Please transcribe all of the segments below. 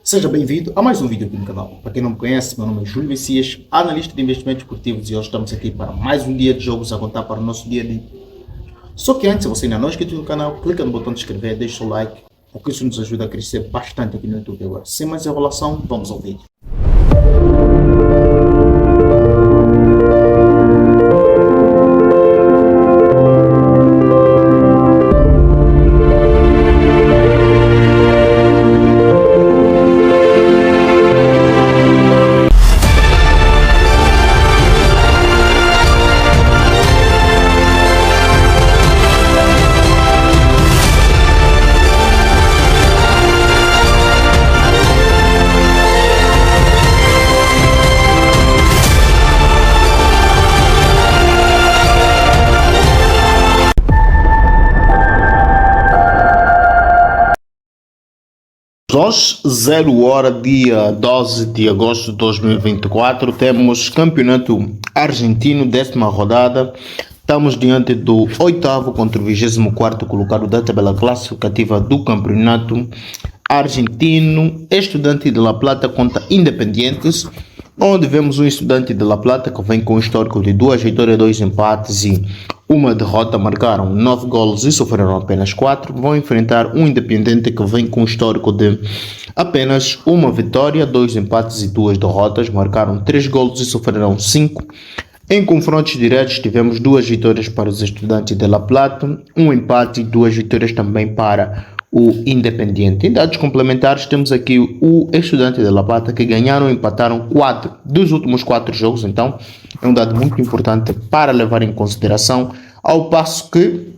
Seja bem-vindo a mais um vídeo aqui no canal. Para quem não me conhece, meu nome é Júlio Messias, analista de investimentos esportivos, e hoje estamos aqui para mais um dia de jogos a contar para o nosso dia de... Só que antes, se você ainda não é inscrito no canal, clica no botão de inscrever, deixa o seu like, porque isso nos ajuda a crescer bastante aqui no YouTube. Agora, sem mais enrolação, vamos ao vídeo. Hoje, 0 hora, dia 12 de agosto de 2024, temos campeonato argentino, 10ª rodada. Estamos diante do 8º contra o 24º colocado da tabela classificativa do campeonato argentino. Estudante de La Plata contra Independientes, onde vemos um Estudante de La Plata que vem com um histórico de 2 vitórias, 2 empates e uma derrota. Marcaram 9 golos e sofreram apenas 4. Vão enfrentar um Independiente que vem com um histórico de apenas uma vitória, 2 empates e 2 derrotas. Marcaram 3 golos e sofreram 5. Em confrontos diretos tivemos 2 vitórias para os Estudantes de La Plata, um empate e 2 vitórias também para o Independiente. Em dados complementares temos aqui o Estudante de La Plata, que ganharam e empataram 4 dos últimos 4 jogos, então é um dado muito importante para levar em consideração, ao passo que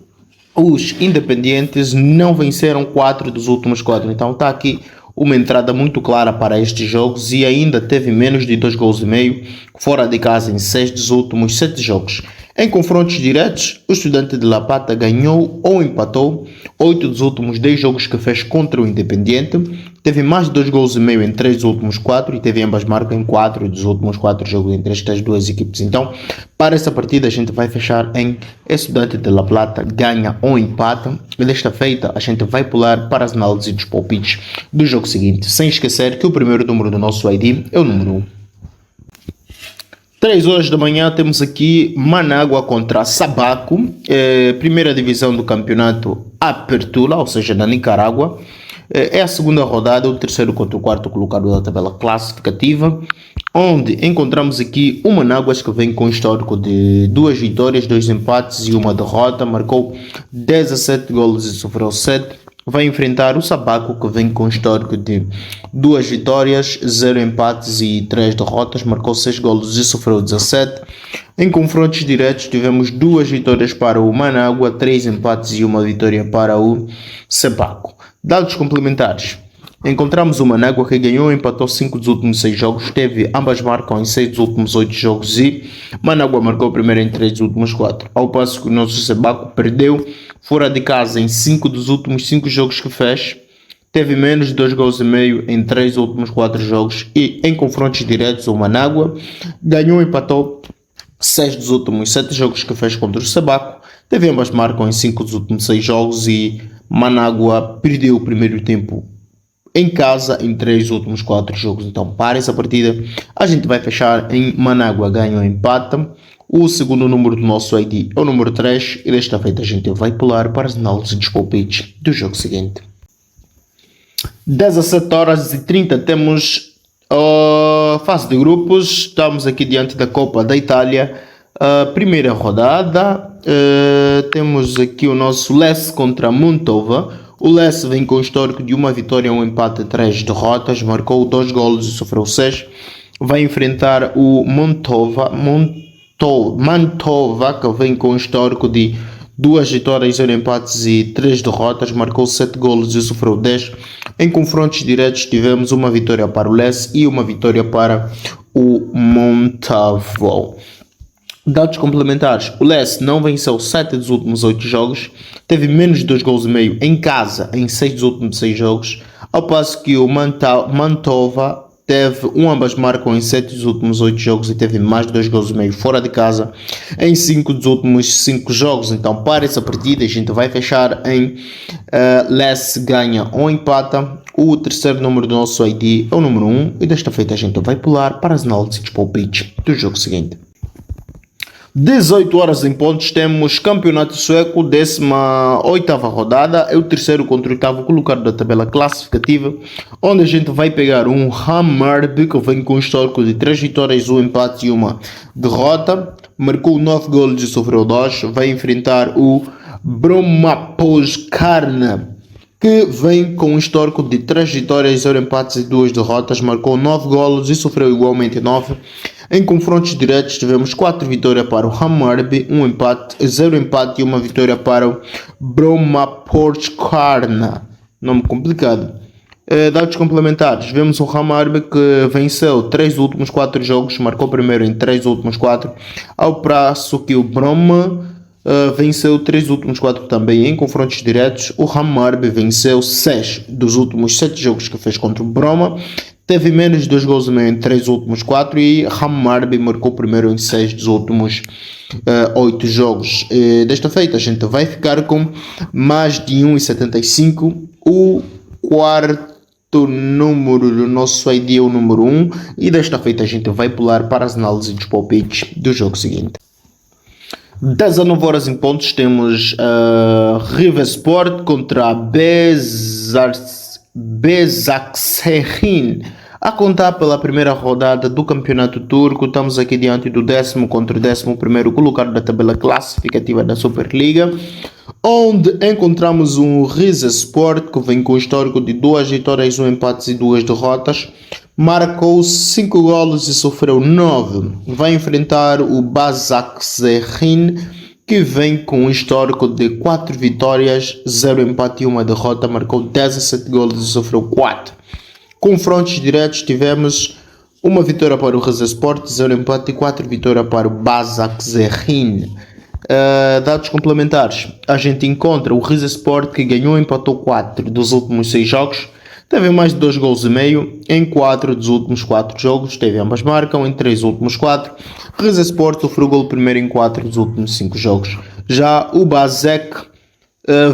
os Independientes não venceram 4 dos últimos 4, então está aqui uma entrada muito clara para estes jogos, e ainda teve menos de 2 gols e meio fora de casa em 6 dos últimos 7 jogos. Em confrontos diretos, o Estudante de La Plata ganhou ou empatou 8 dos últimos 10 jogos que fez contra o Independiente, teve mais de 2 gols e meio em 3 dos últimos 4 e teve ambas marcas em 4 dos últimos 4 jogos entre estas duas equipes. Então, para essa partida a gente vai fechar em Estudante de La Plata ganha ou empata, e desta feita a gente vai pular para as análises dos palpites do jogo seguinte, sem esquecer que o primeiro número do nosso ID é o número 1. 3 horas da manhã temos aqui Managua contra Sabaco, primeira divisão do campeonato Apertura, ou seja, na Nicarágua. É a segunda rodada, o terceiro contra o quarto colocado da tabela classificativa, onde encontramos aqui o Manáguas, que vem com histórico de 2 vitórias, 2 empates e uma derrota, marcou 17 golos e sofreu 7. Vai enfrentar o Sabaco, que vem com histórico de 2 vitórias, 0 empates e 3 derrotas, marcou 6 golos e sofreu 17. Em confrontos diretos tivemos 2 vitórias para o Managua, 3 empates e uma vitória para o Sabaco. Dados complementares. Encontramos o Managua, que ganhou e empatou 5 dos últimos 6 jogos, teve ambas marcam em 6 dos últimos 8 jogos, e Managua marcou primeiro em 3 dos últimos 4. Ao passo que o nosso Sabaco perdeu fora de casa em 5 dos últimos 5 jogos que fez, teve menos de 2 gols e meio em 3 dos últimos 4 jogos, e em confrontos diretos o Managua ganhou e empatou 6 dos últimos 7 jogos que fez contra o Sabaco, teve ambas marcam em 5 dos últimos 6 jogos, e Managua perdeu o primeiro tempo em casa em 3 dos últimos 4 jogos. Então, para essa partida a gente vai fechar em Managua ganha ou empata. O segundo número do nosso ID é o número 3, e desta feita a gente vai pular para as análises dos palpites do jogo seguinte. 17 horas e 30 temos a fase de grupos. Estamos aqui diante da Copa da Itália, primeira rodada. Temos aqui o nosso Lecce contra Mantova. O Lecce vem com o histórico de uma vitória, um empate e 3 derrotas, marcou 2 golos e sofreu 6. Vai enfrentar o Mantova, que vem com um histórico de 2 vitórias, 0 empates e 3 derrotas, marcou 7 golos e sofreu 10. Em confrontos diretos tivemos uma vitória para o Lecce e uma vitória para o Mantova. Dados complementares. O Lecce não venceu 7 dos últimos 8 jogos, teve menos de 2 gols e meio em casa em 6 dos últimos 6 jogos, ao passo que o Mantova teve ambas marcam em 7 dos últimos 8 jogos e teve mais de 2 gols e meio fora de casa em 5 dos últimos 5 jogos. Então, para essa partida, a gente vai fechar em Less ganha ou empata. O terceiro número do nosso ID é o número 1 e desta feita a gente vai pular para as análises de palpite do jogo seguinte. 18 horas em pontos, temos Campeonato Sueco, 18ª rodada, é o terceiro contra o oitavo colocado da tabela classificativa, onde a gente vai pegar um Hammarby que vem com um histórico de 3 vitórias, 1 empate e 1 derrota, marcou 9 golos e sofreu 2, vai enfrentar o Brommapojkarna, que vem com um histórico de 3 vitórias, 0 empates e 2 derrotas, marcou 9 golos e sofreu igualmente 9. Em confrontos diretos tivemos 4 vitórias para o Hammarby, 0 empate e 1 vitória para o Brommapojkarna. Nome complicado. Dados complementares, vemos o Hammarby que venceu 3 dos últimos 4 jogos, marcou primeiro em 3 dos últimos 4, ao passo que o Bromma venceu 3 dos últimos 4 também em confrontos diretos. O Hammarby venceu 6 dos últimos 7 jogos que fez contra o Bromma, teve menos de 2 gols e meio em 3 dos últimos 4 e Hammarby marcou primeiro em 6 dos últimos 8 jogos. Desta feita a gente vai ficar com mais de 1,75. O quarto número do nosso ID é o número 1 e desta feita a gente vai pular para as análises dos palpites do jogo seguinte. 19 horas em pontos, temos River Sport contra Beşiktaş a contar pela primeira rodada do campeonato turco. Estamos aqui diante do 10º contra o 11º colocado da tabela classificativa da Superliga, onde encontramos um Rizespor que vem com histórico de 2 vitórias, 1 empates e 2 derrotas, marcou 5 golos e sofreu 9. Vai enfrentar o Başakşehir, que vem com um histórico de 4 vitórias, 0 empate e 1 derrota, marcou 17 golos e sofreu 4. Confrontos diretos tivemos uma vitória para o Rizespor, 0 empate e 4 vitórias para o Başakşehir. Dados complementares, a gente encontra o Rizespor que ganhou e empatou 4 dos últimos 6 jogos, teve mais de 2 gols e meio em 4 dos últimos 4 jogos, teve ambas marcam em 3 dos últimos 4. Rizespor sofreu gol primeiro em 4 dos últimos 5 jogos. Já o Başak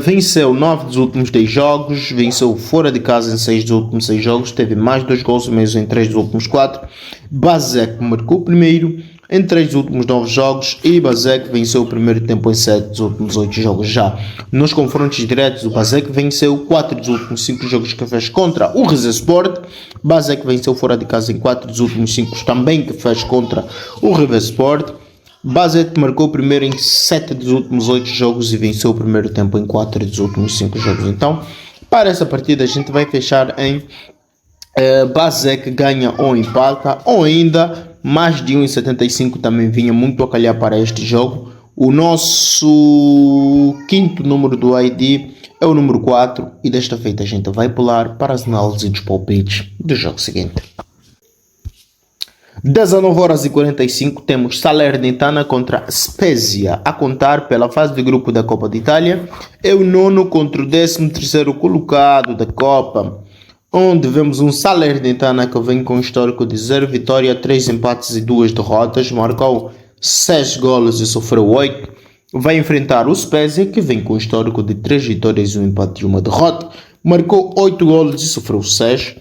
venceu 9 dos últimos 10 jogos, venceu fora de casa em 6 dos últimos 6 jogos, teve mais 2 gols e meio em 3 dos últimos 4. Başak marcou primeiro em 3 dos últimos 9 jogos e Başak venceu o primeiro tempo em 7 dos últimos 8 jogos. Já nos confrontos diretos, o Başak venceu 4 dos últimos 5 jogos que fez contra o Rizespor. Başak venceu fora de casa em 4 dos últimos 5 também que fez contra o Rizespor. Başak marcou primeiro em 7 dos últimos 8 jogos e venceu o primeiro tempo em 4 dos últimos 5 jogos. Então, para essa partida a gente vai fechar em Başak ganha ou empata, ou ainda mais de 1,75 também vinha muito a calhar para este jogo. O nosso quinto número do ID é o número 4 e desta feita a gente vai pular para as análises dos palpites do jogo seguinte. 19 horas e 45 temos Salernitana contra Spezia a contar pela fase de grupo da Copa de Itália. É o 9º contra o 13º colocado da Copa, onde vemos um Salernitana que vem com um histórico de 0 vitória, 3 empates e 2 derrotas, marcou 6 golos e sofreu 8. Vai enfrentar o Spezia, que vem com um histórico de 3 vitórias, 1 empate e 1 derrota, marcou 8 golos e sofreu 6.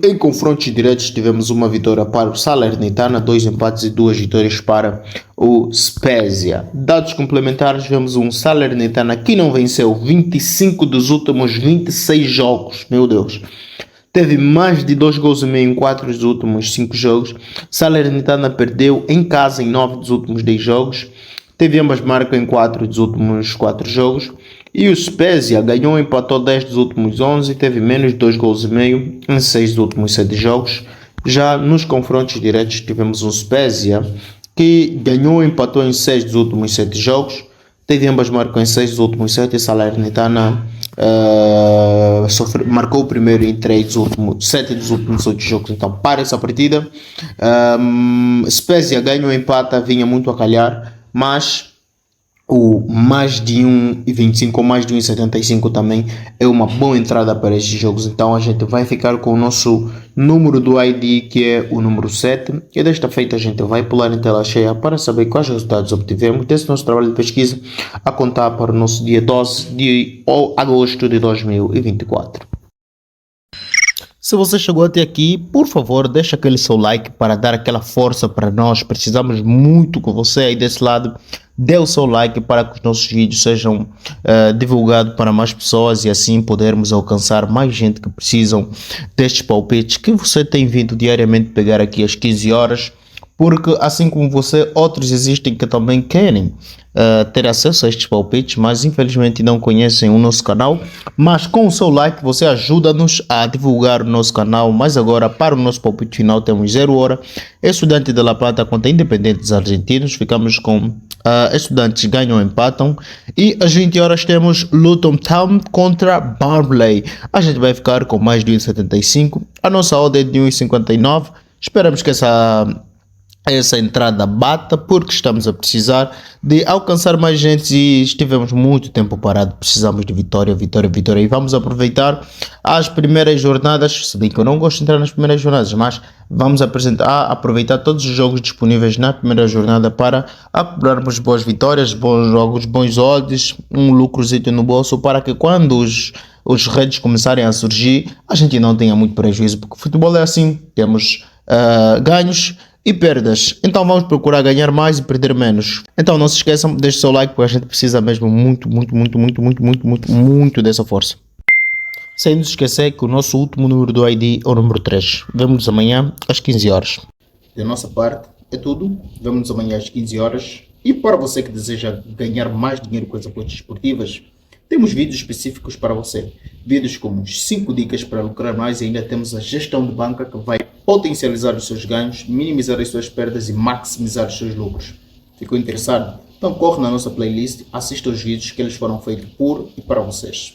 Em confrontos diretos tivemos uma vitória para o Salernitana, 2 empates e 2 vitórias para o Spezia. Dados complementares, vemos um Salernitana que não venceu 25 dos últimos 26 jogos, meu Deus. Teve mais de 2 gols e meio em 4 dos últimos 5 jogos. Salernitana perdeu em casa em 9 dos últimos 10 jogos. Teve ambas marcas em 4 dos últimos 4 jogos. E o Spezia ganhou e empatou 10 dos últimos 11 e teve menos de 2 gols e meio em 6 dos últimos 7 jogos. Já nos confrontos diretos tivemos um Spezia que ganhou e empatou em 6 dos últimos 7 jogos. Teve ambas marcas em 6 dos últimos 7 e Salernitana marcou o primeiro em 7 dos últimos 8 jogos. Então, para essa partida, Spezia ganhou e empata, vinha muito a calhar, mas O mais de 1,25 ou mais de 1,75 também é uma boa entrada para estes jogos. Então a gente vai ficar com o nosso número do ID, que é o número 7. E desta feita a gente vai pular em tela cheia para saber quais resultados obtivemos desse nosso trabalho de pesquisa a contar para o nosso dia 12 de agosto de 2024. Se você chegou até aqui, por favor, deixa aquele seu like para dar aquela força para nós. Precisamos muito que você aí desse lado dê o seu like para que os nossos vídeos sejam divulgados para mais pessoas e assim podermos alcançar mais gente que precisam destes palpites que você tem vindo diariamente pegar aqui às 15 horas. Porque assim como você, outros existem que também querem ter acesso a estes palpites, mas infelizmente não conhecem o nosso canal. Mas com o seu like você ajuda-nos a divulgar o nosso canal. Mas agora para o nosso palpite final temos 0 hora, Estudiantes de La Plata contra Independentes Argentinos. Ficamos com Estudantes ganham ou empatam. E às 20 horas temos Luton Town contra Barnsley. A gente vai ficar com mais de 1,75. A nossa odd é de 1,59. Esperamos que essa entrada bata, porque estamos a precisar de alcançar mais gente e estivemos muito tempo parado. Precisamos de vitória, vitória, vitória. E vamos aproveitar as primeiras jornadas, se bem que eu não gosto de entrar nas primeiras jornadas, mas vamos aproveitar todos os jogos disponíveis na primeira jornada para acumularmos boas vitórias, bons jogos, bons odds, um lucrozito no bolso, para que quando os redes começarem a surgir, a gente não tenha muito prejuízo, porque o futebol é assim, temos ganhos e perdas, então vamos procurar ganhar mais e perder menos. Então não se esqueçam, deixe o seu like, porque a gente precisa mesmo muito dessa força. Sem nos esquecer que o nosso último número do ID é o número 3. Vemo-nos amanhã às 15 horas. Da nossa parte é tudo, vemo-nos amanhã às 15 horas. E para você que deseja ganhar mais dinheiro com as apostas esportivas, temos vídeos específicos para você. Vídeos como 5 dicas para lucrar mais, e ainda temos a gestão de banca que vai potencializar os seus ganhos, minimizar as suas perdas e maximizar os seus lucros. Ficou interessado? Então corre na nossa playlist, assista os vídeos que eles foram feitos por e para vocês.